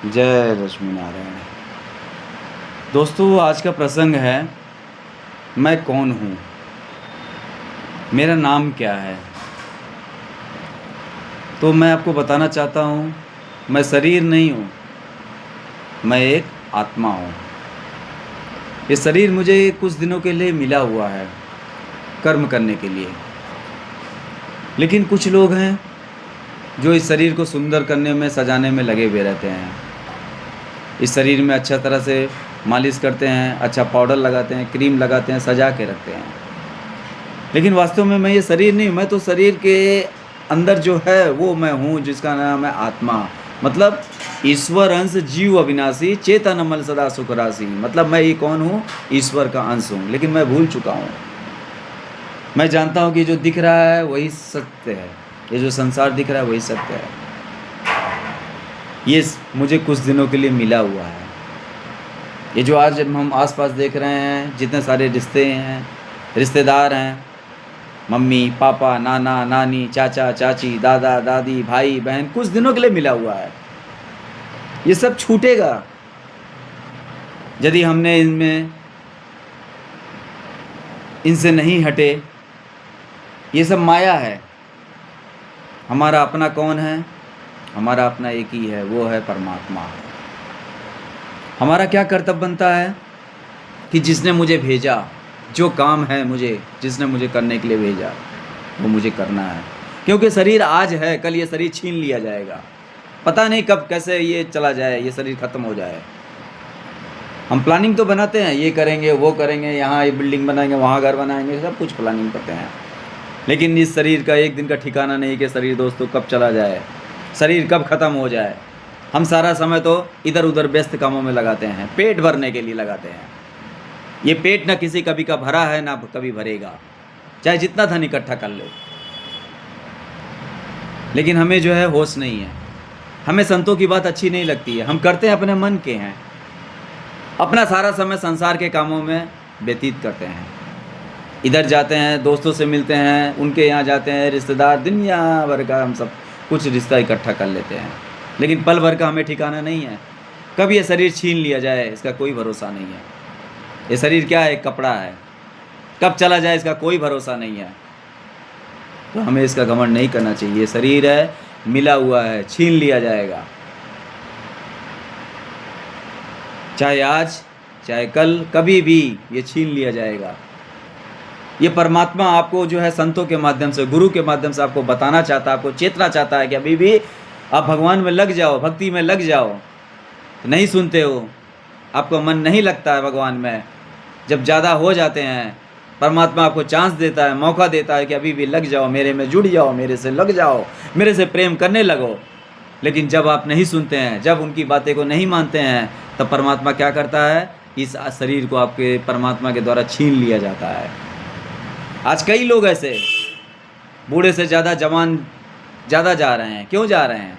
जय लक्ष्मी नारायण। दोस्तों, आज का प्रसंग है मैं कौन हूँ, मेरा नाम क्या है। तो मैं आपको बताना चाहता हूँ, मैं शरीर नहीं हूँ, मैं एक आत्मा हूँ। ये शरीर मुझे कुछ दिनों के लिए मिला हुआ है कर्म करने के लिए, लेकिन कुछ लोग हैं जो इस शरीर को सुंदर करने में, सजाने में लगे हुए रहते हैं। इस शरीर में अच्छा तरह से मालिश करते हैं, अच्छा पाउडर लगाते हैं, क्रीम लगाते हैं, सजा के रखते हैं। लेकिन वास्तव में मैं ये शरीर नहीं, मैं तो शरीर के अंदर जो है वो मैं हूँ, जिसका नाम है आत्मा। मतलब ईश्वर अंश जीव अविनाशी चेतन अमल सदा सुख राशि। मतलब मैं ये कौन हूँ? ईश्वर का अंश हूँ, लेकिन मैं भूल चुका हूँ। मैं जानता हूँ कि जो दिख रहा है वही सत्य है, ये जो संसार दिख रहा है वही सत्य है। ये मुझे कुछ दिनों के लिए मिला हुआ है। ये जो आज हम आसपास देख रहे हैं, जितने सारे रिश्ते हैं, रिश्तेदार हैं, मम्मी पापा, नाना नानी, चाचा चाची, दादा दादी, भाई बहन, कुछ दिनों के लिए मिला हुआ है। ये सब छूटेगा यदि हमने इनसे नहीं हटे। ये सब माया है। हमारा अपना कौन है? हमारा अपना एक ही है, वो है परमात्मा। हमारा क्या कर्तव्य बनता है कि जिसने मुझे भेजा, जो काम है मुझे, जिसने मुझे करने के लिए भेजा, वो मुझे करना है। क्योंकि शरीर आज है, कल ये शरीर छीन लिया जाएगा। पता नहीं कब कैसे ये चला जाए, ये शरीर ख़त्म हो जाए। हम प्लानिंग तो बनाते हैं, ये करेंगे वो करेंगे, यहाँ ये बिल्डिंग बनाएंगे, वहाँ घर बनाएंगे, सब कुछ प्लानिंग करते हैं। लेकिन इस शरीर का एक दिन का ठिकाना नहीं कि शरीर दोस्तों कब चला जाए, शरीर कब ख़त्म हो जाए। हम सारा समय तो इधर उधर व्यस्त कामों में लगाते हैं, पेट भरने के लिए लगाते हैं। ये पेट ना किसी कभी का भरा है, ना कभी भरेगा, चाहे जितना धन इकट्ठा कर लो। लेकिन हमें जो है होश नहीं है, हमें संतों की बात अच्छी नहीं लगती है। हम करते हैं अपने मन के हैं, अपना सारा समय संसार के कामों में व्यतीत करते हैं। इधर जाते हैं, दोस्तों से मिलते हैं, उनके यहाँ जाते हैं, रिश्तेदार, दुनिया भर का हम सब कुछ रिश्ता इकट्ठा कर लेते हैं। लेकिन पल भर का हमें ठिकाना नहीं है। कब ये शरीर छीन लिया जाए इसका कोई भरोसा नहीं है। ये शरीर क्या है? कपड़ा है, कब चला जाए इसका कोई भरोसा नहीं है। तो हमें इसका घमंड नहीं करना चाहिए। ये शरीर है, मिला हुआ है, छीन लिया जाएगा, चाहे आज चाहे कल, कभी भी ये छीन लिया जाएगा। ये परमात्मा आपको जो है संतों के माध्यम से, गुरु के माध्यम से आपको बताना चाहता है, आपको चेतना चाहता है कि अभी भी आप भगवान में लग जाओ, भक्ति में लग जाओ। तो नहीं सुनते हो, आपका मन नहीं लगता है भगवान में। जब ज़्यादा हो जाते हैं, परमात्मा आपको चांस देता है, मौका देता है कि अभी भी लग जाओ, मेरे में जुड़ जाओ, मेरे से लग जाओ, मेरे से प्रेम करने लगो। लेकिन जब आप नहीं सुनते हैं, जब उनकी बातें को नहीं मानते हैं, तब परमात्मा क्या करता है? इस शरीर को आपके परमात्मा के द्वारा छीन लिया जाता है। आज कई लोग ऐसे बूढ़े से ज़्यादा जवान ज़्यादा जा रहे हैं। क्यों जा रहे हैं?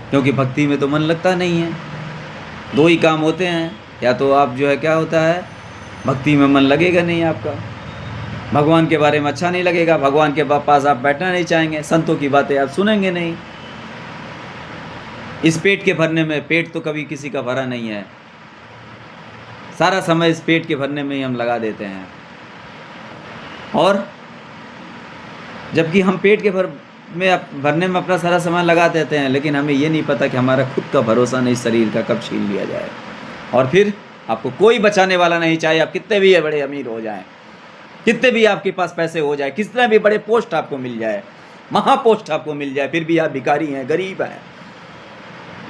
क्योंकि भक्ति में तो मन लगता नहीं है। दो ही काम होते हैं, या तो आप जो है क्या होता है, भक्ति में मन लगेगा नहीं आपका, भगवान के बारे में अच्छा नहीं लगेगा, भगवान के पास आप बैठना नहीं चाहेंगे, संतों की बातें आप सुनेंगे नहीं। इस पेट के भरने में, पेट तो कभी किसी का भरा नहीं है, सारा समय इस पेट के भरने में ही हम लगा देते हैं। और जबकि हम पेट के भरने में अपना सारा समय लगा देते हैं, लेकिन हमें ये नहीं पता कि हमारा खुद का भरोसा नहीं शरीर का कब छीन लिया जाए। और फिर आपको कोई बचाने वाला नहीं, चाहे आप कितने भी बड़े अमीर हो जाएं, कितने भी आपके पास पैसे हो जाए, कितने भी बड़े पोस्ट आपको मिल जाए, महापोस्ट आपको मिल जाए, फिर भी आप भिखारी हैं, गरीब हैं,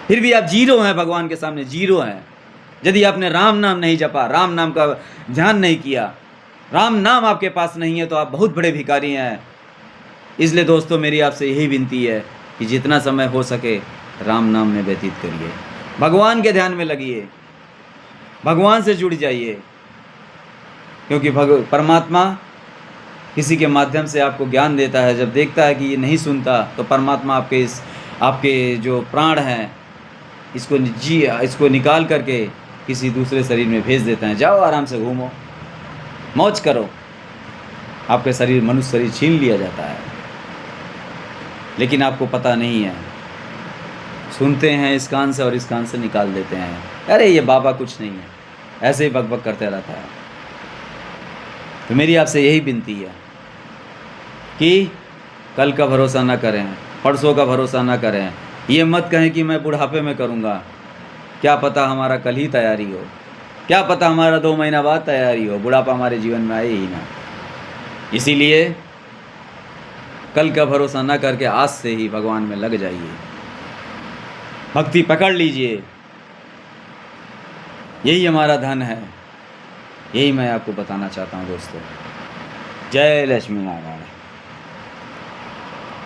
फिर भी आप जीरो हैं, भगवान के सामने जीरो हैं। यदि आपने राम नाम नहीं जपा, राम नाम का ध्यान नहीं किया, राम नाम आपके पास नहीं है, तो आप बहुत बड़े भिखारी हैं। इसलिए दोस्तों, मेरी आपसे यही विनती है कि जितना समय हो सके राम नाम में व्यतीत करिए, भगवान के ध्यान में लगिए, भगवान से जुड़ जाइए। क्योंकि परमात्मा किसी के माध्यम से आपको ज्ञान देता है। जब देखता है कि ये नहीं सुनता, तो परमात्मा आपके जो प्राण हैं, इसको निकाल करके किसी दूसरे शरीर में भेज देता है। जाओ आराम से घूमो, मौज करो। आपके शरीर, मनुष्य शरीर छीन लिया जाता है, लेकिन आपको पता नहीं है। सुनते हैं इस कान से और इस कान से निकाल देते हैं, अरे ये बाबा कुछ नहीं है, ऐसे ही बकबक करते रहता है। तो मेरी आपसे यही विनती है कि कल का भरोसा ना करें, परसों का भरोसा ना करें। ये मत कहें कि मैं बुढ़ापे में करूँगा, क्या पता हमारा कल ही तैयारी हो, क्या पता हमारा 2 महीना बाद तैयारी हो, बुढ़ापा हमारे जीवन में आए ही ना। इसीलिए कल का भरोसा ना करके आज से ही भगवान में लग जाइए, भक्ति पकड़ लीजिए, यही हमारा धन है। यही मैं आपको बताना चाहता हूँ दोस्तों। जय लक्ष्मी नारायण।